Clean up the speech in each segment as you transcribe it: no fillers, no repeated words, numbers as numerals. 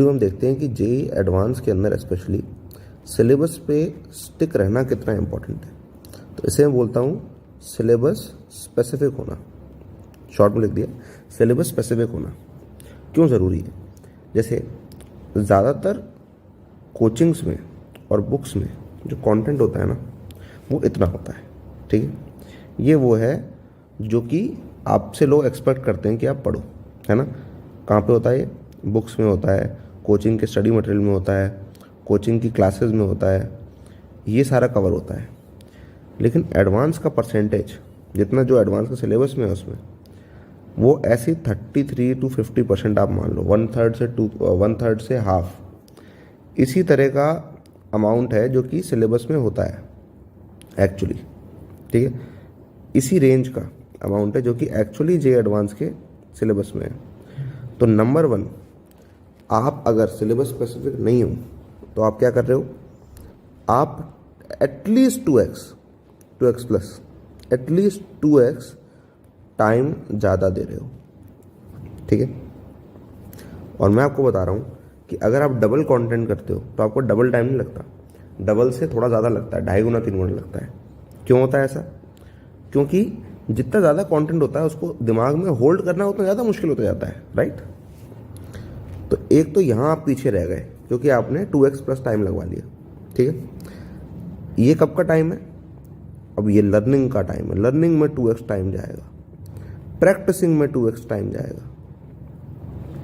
हम देखते हैं कि जेईई एडवांस के अंदर स्पेशली सिलेबस पे स्टिक रहना कितना इम्पोर्टेंट है। तो इसे मैं बोलता हूँ सिलेबस स्पेसिफिक होना। शॉर्ट में लिख दिया, सिलेबस स्पेसिफिक होना क्यों ज़रूरी है। जैसे ज़्यादातर कोचिंग्स में और बुक्स में जो कंटेंट होता है ना, वो इतना होता है, ठीक है। ये वो है जो कि आपसे लोग एक्सपेक्ट करते हैं कि आप पढ़ो, है ना। कहाँ पे होता है ये? बुक्स में होता है, कोचिंग के स्टडी मटेरियल में होता है, कोचिंग की क्लासेस में होता है, ये सारा कवर होता है। लेकिन एडवांस का परसेंटेज जितना जो एडवांस का सिलेबस में है उसमें वो ऐसी 33 to 50% आप मान लो, 1/3 से हाफ, इसी तरह का अमाउंट है जो कि सिलेबस में होता है एक्चुअली, ठीक है। इसी रेंज का अमाउंट है जो कि एक्चुअली जे एडवांस के सिलेबस में है। तो नंबर 1, आप अगर सिलेबस स्पेसिफिक नहीं हो तो आप क्या कर रहे हो? आप at least 2x plus, at least 2x time ज़्यादा दे रहे हो, ठीक है। और मैं आपको बता रहा हूँ कि अगर आप डबल कंटेंट करते हो तो आपको डबल टाइम नहीं लगता, डबल से थोड़ा ज़्यादा लगता है, 2.5 गुना 3 गुना लगता है। क्यों होता है ऐसा? क्योंकि जितना ज़्यादा कंटेंट होता है उसको दिमाग में होल्ड करना उतना ज़्यादा मुश्किल होता जाता है, राइट। तो एक तो यहाँ आप पीछे रह गए क्योंकि आपने 2x प्लस टाइम लगवा लिया, ठीक है। ये कब का टाइम है? अब ये लर्निंग का टाइम है। लर्निंग में 2x टाइम जाएगा, प्रैक्टिसिंग में 2x टाइम जाएगा,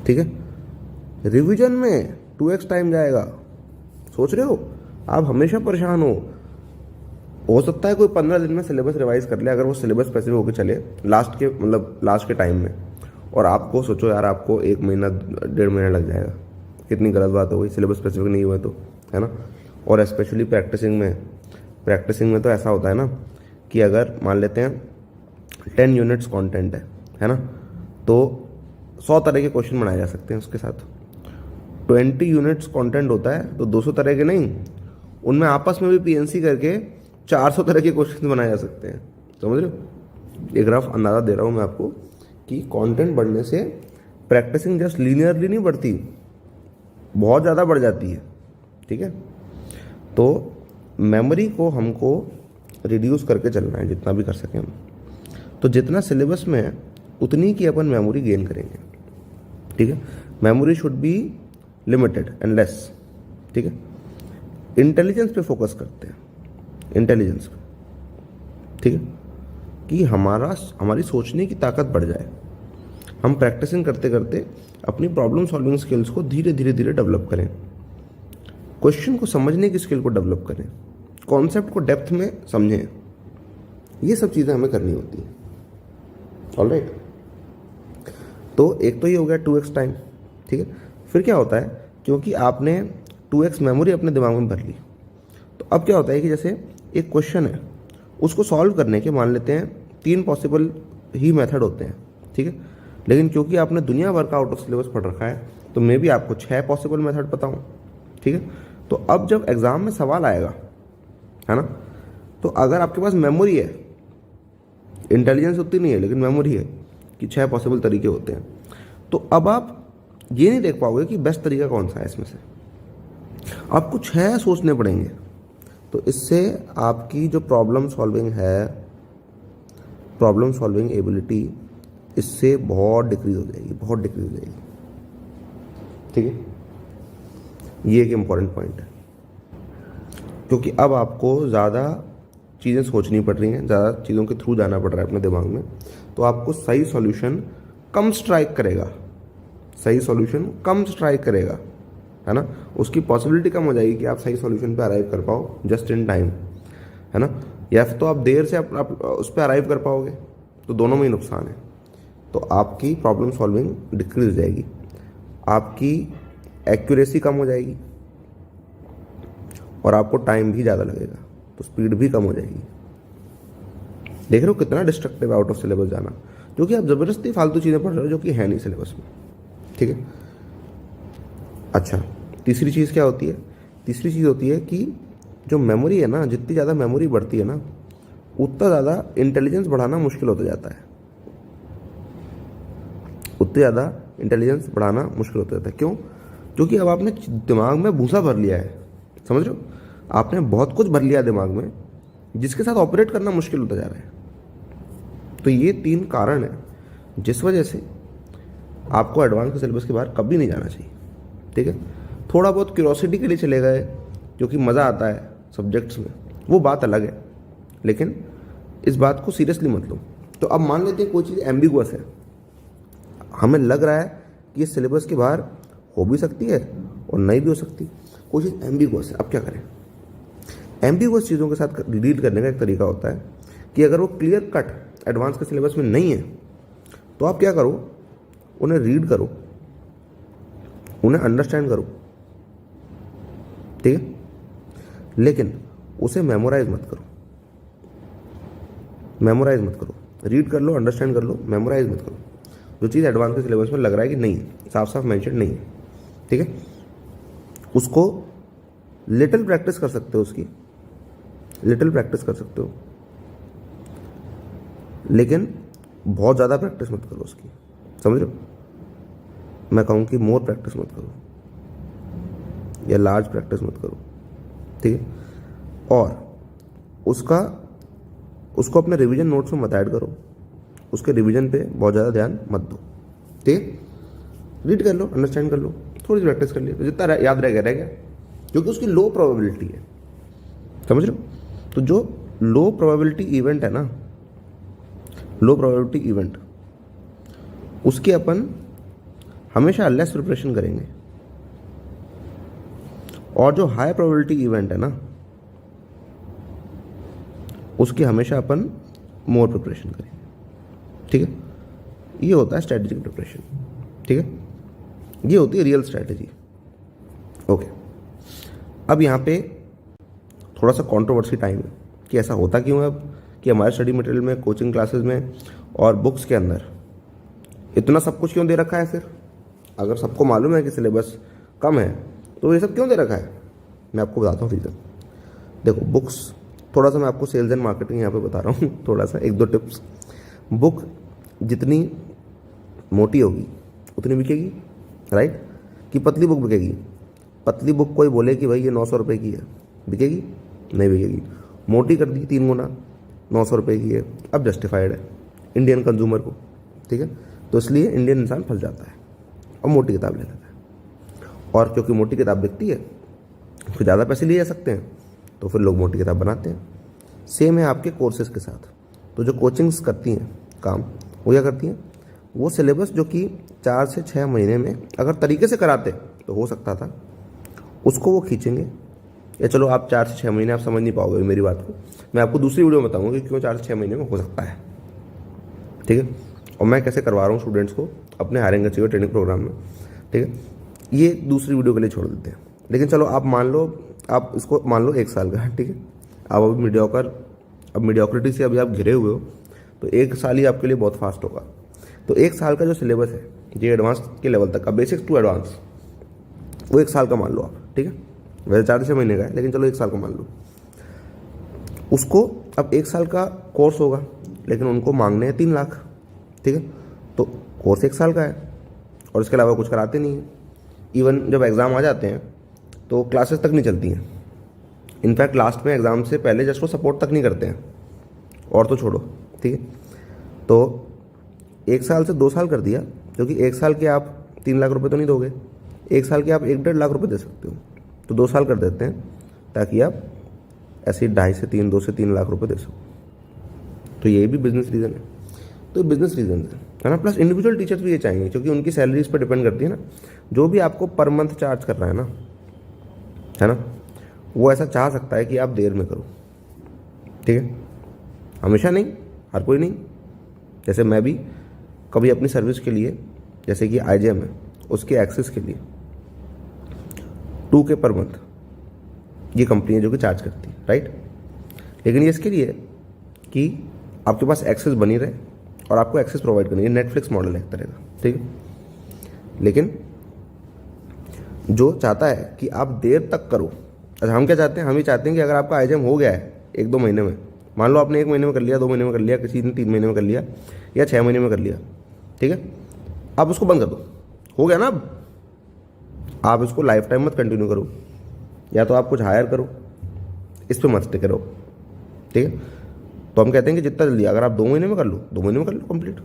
ठीक है। रिवीजन में 2x टाइम जाएगा। सोच रहे हो आप हमेशा परेशान हो सकता है कोई 15 दिन में सिलेबस रिवाइज कर ले अगर वो सिलेबस स्पेसिफिक होकर चले लास्ट के टाइम में, और आपको सोचो यार आपको 1 महीना 1.5 महीना लग जाएगा। कितनी गलत बात हो गई, सिलेबस स्पेसिफिक नहीं हुआ तो, है ना। और स्पेशली प्रैक्टिसिंग में तो ऐसा होता है ना कि अगर मान लेते हैं 10 यूनिट्स कंटेंट है ना, तो 100 तरह के क्वेश्चन बनाए जा सकते हैं उसके साथ। 20 यूनिट्स कंटेंट होता है तो 200 तरह के नहीं, उनमें आपस में भी पीएनसी करके 400 तरह के क्वेश्चन बनाए जा सकते हैं। समझ रहे हो? एक रफ अंदाज़ा दे रहा हूँ मैं आपको कि कंटेंट बढ़ने से प्रैक्टिसिंग जस्ट लीनियरली नहीं बढ़ती, बहुत ज़्यादा बढ़ जाती है, ठीक है। तो मेमोरी को हमको रिड्यूस करके चलना है जितना भी कर सकें हम। तो जितना सिलेबस में है उतनी की अपन मेमोरी गेन करेंगे, ठीक है। Memory should be limited and less, ठीक है। इंटेलिजेंस पे फोकस करते हैं, इंटेलिजेंस पे, ठीक है, कि हमारी सोचने की ताकत बढ़ जाए। हम प्रैक्टिसिंग करते करते अपनी प्रॉब्लम सॉल्विंग स्किल्स को धीरे धीरे डेवलप करें, क्वेश्चन को समझने की स्किल को डेवलप करें, कॉन्सेप्ट को डेप्थ में समझें। ये सब चीज़ें हमें करनी होती हैं, ऑलराइट। तो एक तो ये हो गया 2x टाइम, ठीक है। फिर क्या होता है, क्योंकि आपने 2x मेमोरी अपने दिमाग में भर ली, तो अब क्या होता है कि जैसे एक क्वेश्चन है उसको सॉल्व करने के मान लेते हैं 3 पॉसिबल ही मेथड होते हैं, ठीक है। लेकिन क्योंकि आपने दुनिया भर का आउट ऑफ सिलेबस पढ़ रखा है तो मे भी आपको 6 पॉसिबल मेथड पता हो, ठीक है। तो अब जब एग्जाम में सवाल आएगा, है ना, तो अगर आपके पास मेमोरी है, इंटेलिजेंस उतनी नहीं है लेकिन मेमोरी है कि 6 पॉसिबल तरीके होते हैं, तो अब आप ये नहीं देख पाओगे कि बेस्ट तरीका कौन सा है इसमें से, आपको 6 सोचने पड़ेंगे। तो इससे आपकी जो प्रॉब्लम सॉल्विंग एबिलिटी इससे बहुत डिक्रीज हो जाएगी, ठीक है। ये एक इम्पॉर्टेंट पॉइंट है, क्योंकि अब आपको ज़्यादा चीज़ें सोचनी पड़ रही हैं, ज़्यादा चीज़ों के थ्रू जाना पड़ रहा है अपने दिमाग में, तो आपको सही सॉल्यूशन कम स्ट्राइक करेगा, है ना। उसकी पॉसिबिलिटी कम हो जाएगी कि आप सही सॉल्यूशन पे अराइव कर पाओ जस्ट इन टाइम, है ना। या फिर तो आप देर से आप उस पर अराइव कर पाओगे, तो दोनों में ही नुकसान है। तो आपकी प्रॉब्लम सॉल्विंग डिक्रीज हो जाएगी, आपकी एक्यूरेसी कम हो जाएगी, और आपको टाइम भी ज़्यादा लगेगा, तो स्पीड भी कम हो जाएगी। देख रहे हो कितना डिस्ट्रक्टिव आउट ऑफ सिलेबस जाना, जो कि आप ज़बरदस्ती फालतू चीज़ें पढ़ रहे हो जो कि है नहीं सिलेबस में, ठीक है। अच्छा, तीसरी चीज़ क्या होती है? तीसरी चीज़ होती है कि जो मेमोरी है ना, जितनी ज़्यादा मेमोरी बढ़ती है ना, उतना ज़्यादा इंटेलिजेंस बढ़ाना मुश्किल होता जाता है, क्यों? क्योंकि अब आपने दिमाग में भूसा भर लिया है, समझ रहे हो, आपने बहुत कुछ भर लिया दिमाग में जिसके साथ ऑपरेट करना मुश्किल होता जा रहा है। तो ये 3 कारण है जिस वजह से आपको एडवांस के सिलेबस के बाहर कभी नहीं जाना चाहिए, ठीक है। थोड़ा बहुत क्यूरोसिटी के लिए चले गए, क्योंकि मज़ा आता है सब्जेक्ट्स में, वो बात अलग है, लेकिन इस बात को सीरियसली मत लो। तो अब मान लेते हैं कोई चीज़ एम्बिगुअस है, हमें लग रहा है कि ये सिलेबस के बाहर हो भी सकती है और नहीं भी हो सकती, कोई चीज़ एम्बिगुअस है। अब क्या करें? एम्बिगुअस चीज़ों के साथ डील करने का एक तरीका होता है कि अगर वो क्लियर कट एडवांस के सिलेबस में नहीं है तो आप क्या करो, उन्हें रीड करो, उन्हें अंडरस्टैंड करो, ठीक है, लेकिन उसे मेमोराइज मत करो। मेमोराइज मत करो, रीड कर लो, अंडरस्टैंड कर लो, मेमोराइज मत करो। जो चीज़ एडवांस के सिलेबस में लग रहा है कि नहीं है, साफ साफ मेंशन नहीं है, ठीक है, उसको लिटिल प्रैक्टिस कर सकते हो, उसकी लिटिल प्रैक्टिस कर सकते हो, लेकिन बहुत ज़्यादा प्रैक्टिस मत करो उसकी, समझ रहे हो। मैं कहूँ कि मोर प्रैक्टिस मत करो या लार्ज प्रैक्टिस मत करो, ठीक है। और उसको अपने रिवीजन नोट्स में मत ऐड करो, उसके रिवीजन पे बहुत ज़्यादा ध्यान मत दो, ठीक है। रीड कर लो, अंडरस्टैंड कर लो, थोड़ी सी प्रैक्टिस कर लियो, तो जितना याद रह गया, क्योंकि उसकी लो प्रोबेबिलिटी है, समझ रहे हो। तो जो लो प्रोबेबिलिटी इवेंट है ना, लो प्रोबेबिलिटी इवेंट, उसकी अपन हमेशा लेस प्रिपरेशन करेंगे, और जो हाई प्रोबेबिलिटी इवेंट है ना, उसकी हमेशा अपन मोर प्रिपरेशन करेंगे, ठीक है। ये होता है स्ट्रैटेजिक प्रिपरेशन, ठीक है, ये होती है रियल स्ट्रैटेजी। ओके, अब यहाँ पे थोड़ा सा कंट्रोवर्सी टाइम है कि ऐसा होता क्यों है अब कि हमारे स्टडी मटेरियल में, कोचिंग क्लासेस में और बुक्स के अंदर इतना सब कुछ क्यों दे रखा है। फिर अगर सबको मालूम है कि सिलेबस कम है तो ये सब क्यों दे रखा है, मैं आपको बताता हूँ रीज़न। देखो, बुक्स, थोड़ा सा मैं आपको सेल्स एंड मार्केटिंग यहाँ पे बता रहा हूँ, थोड़ा सा 1-2 टिप्स। बुक जितनी मोटी होगी उतनी बिकेगी, राइट, कि पतली बुक बिकेगी। पतली बुक कोई बोले कि भाई ये 900 रुपये की है, बिकेगी? नहीं बिकेगी। मोटी कर दी 3 गुना, 900 रुपये की है, अब जस्टिफाइड है इंडियन कंज्यूमर को, ठीक है। तो इसलिए इंडियन इंसान फंस जाता है और मोटी किताब ले लेता है, और क्योंकि मोटी किताब बिकती है फिर ज़्यादा पैसे लिए जा सकते हैं, तो फिर लोग मोटी किताब बनाते हैं। सेम है आपके कोर्सेज़ के साथ। तो जो कोचिंग्स करती हैं काम, वो क्या करती हैं, वो सिलेबस जो कि 4 से 6 महीने में अगर तरीके से कराते तो हो सकता था, उसको वो खींचेंगे। या चलो आप 4 से 6 महीने आप समझ नहीं पाओगे मेरी बात को, मैं आपको दूसरी वीडियो में बताऊंगा कि क्यों 4 से 6 महीने में हो सकता है, ठीक है, और मैं कैसे करवा रहा हूँ स्टूडेंट्स को अपने हायरिंग अचीवर ट्रेनिंग प्रोग्राम में, ठीक है। ये दूसरी वीडियो के लिए छोड़ देते हैं। लेकिन चलो आप मान लो, आप इसको मान लो 1 साल का, ठीक है। आप अब मीडियोक्रिटी से अभी आप घिरे हुए हो, तो 1 साल ही आपके लिए बहुत फास्ट होगा। तो 1 साल का जो सिलेबस है ये एडवांस के लेवल तक का, बेसिक्स टू एडवांस, वो 1 साल का मान लो आप, ठीक है। वैसे 4 से 6 महीने का है, लेकिन चलो 1 साल का मान लो। उसको अब 1 साल का कोर्स होगा, लेकिन उनको मांगने हैं 3 लाख, ठीक है। तो कोर्स 1 साल का है और इसके अलावा कुछ कराते नहीं है। इवन जब एग्ज़ाम आ जाते हैं तो क्लासेस तक नहीं चलती हैं। इनफैक्ट लास्ट में एग्ज़ाम से पहले जस्ट वो सपोर्ट तक नहीं करते हैं, और तो छोड़ो, ठीक है। तो 1 साल से 2 साल कर दिया, क्योंकि 1 साल के आप 3 लाख रुपए तो नहीं दोगे, 1 साल के आप 1-1.5 लाख रुपए दे सकते हो, तो 2 साल कर देते हैं ताकि आप ऐसे 2.5 से 3, 2 से 3 लाख रुपए दे सको। तो ये भी बिजनेस रीज़न है। तो बिजनेस रीज़न है ना। प्लस इंडिविजुअल टीचर्स भी ये चाहेंगे, क्योंकि उनकी सैलरी इस पर डिपेंड करती है ना। जो भी आपको पर मंथ चार्ज कर रहा है ना, वो ऐसा चाह सकता है कि आप देर में करो, ठीक है। हमेशा नहीं, हर कोई नहीं। जैसे मैं भी कभी अपनी सर्विस के लिए, जैसे कि IGM है, उसके एक्सेस के लिए 2K पर मंथ ये कंपनी है जो कि चार्ज करती है, राइट। लेकिन ये इसके लिए कि आपके पास एक्सेस बनी रहे और आपको एक्सेस प्रोवाइड करनी है। नेटफ्लिक्स मॉडल है एक तरह का, ठीक है। लेकिन जो चाहता है कि आप देर तक करो, अच्छा हम क्या चाहते हैं, हम ये चाहते हैं कि अगर आपका IGM हो गया है 1-2 महीने में, मान लो आपने 1 महीने में कर लिया, 2 महीने में कर लिया, किसी ने 3 महीने में कर लिया या 6 महीने में कर लिया, ठीक है, आप उसको बंद कर दो। हो गया ना, आप इसको लाइफ टाइम मत कंटिन्यू करो, या तो आप कुछ हायर करो, इस पर मत स्टिक करो, ठीक है। तो हम कहते हैं कि जितना जल्दी, अगर आप 2 महीने में कर लो, 2 महीने में कर लो कंप्लीट,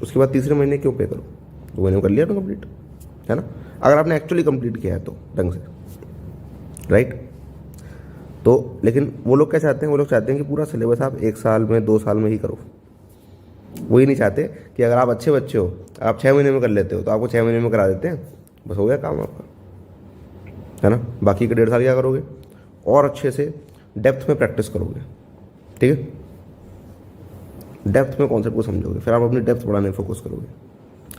उसके बाद तीसरे महीने क्यों पे करो, 2 महीने में कर लिया तो कंप्लीट, है ना, अगर आपने एक्चुअली कंप्लीट किया है तो ढंग से, राइट। तो लेकिन वो लोग क्या चाहते हैं, वो लोग चाहते हैं कि पूरा सिलेबस आप 1 साल में 2 साल में ही करो। वो ही नहीं चाहते कि अगर आप अच्छे बच्चे हो, आप 6 महीने में कर लेते हो तो आपको 6 महीने में करा देते हैं, बस हो गया काम आपका, है ना। बाकी के 1.5 साल क्या करोगे, और अच्छे से डेप्थ में प्रैक्टिस करोगे, ठीक है, डेप्थ में कॉन्सेप्ट को समझोगे, फिर आप अपनी डेप्थ बढ़ाने में फोकस करोगे,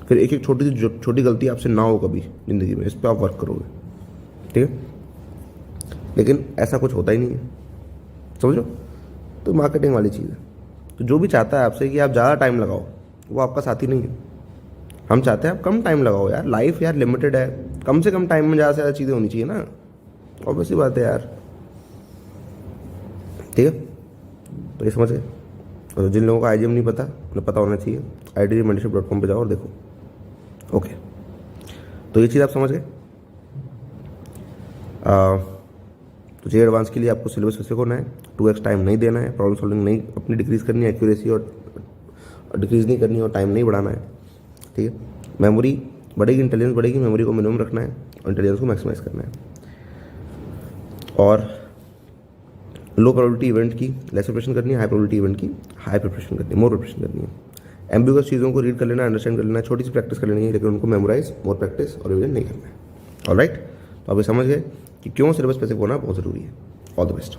फिर एक एक छोटी गलती आपसे ना हो कभी ज़िंदगी में, इस पर आप वर्क करोगे, ठीक है। लेकिन ऐसा कुछ होता ही नहीं है, समझो। तो मार्केटिंग वाली चीज़ है। तो जो भी चाहता है आपसे कि आप ज़्यादा टाइम लगाओ, वो आपका साथी नहीं है। हम चाहते हैं आप कम टाइम लगाओ यार, लाइफ यार लिमिटेड है, कम से कम टाइम में ज़्यादा से ज़्यादा चीज़ें होनी चाहिए ना, ऑब्वियसली बात है यार, ठीक है। तो ये समझ गए। और जिन लोगों का IGM नहीं पता, उन्हें पता होना चाहिए, idgmentorship.com पे जाओ और देखो, ओके। तो ये चीज़ आप समझ गए। तो जे एडवांस के लिए आपको सिलेबस स्पेसिफिक होना है, 2x टाइम नहीं देना है, प्रॉब्लम सॉल्विंग नहीं अपनी डिक्रीज़ करनी है, एक्यूरेसी और डिक्रीज़ नहीं करनी है, और टाइम नहीं बढ़ाना है, ठीक है। मेमोरी बढ़ेगी, इंटेलिजेंस बढ़ेगी, मेमोरी को मिनिमम रखना है और इंटेलिजेंस को मैक्सिमाइज करना है। और लो प्रोबेबिलिटी इवेंट की लेस प्रिपरेशन करनी है, हाई प्रोबेबिलिटी इवेंट की हाई प्रिपरेशन करनी है, मोर प्रिपरेशन करनी है। एम्बिगुअस चीज़ों को रीड कर लेना, अंडरस्टैंड कर लेना, छोटी सी प्रैक्टिस कर लेनी है, लेकिन उनको मेमोराइज, मोर प्रैक्टिस और रिविजन नहीं करना है। ऑलराइट, तो आप ये समझ गए कि क्यों सिलेबस स्पेसिफिक होना बहुत ज़रूरी है। All the best.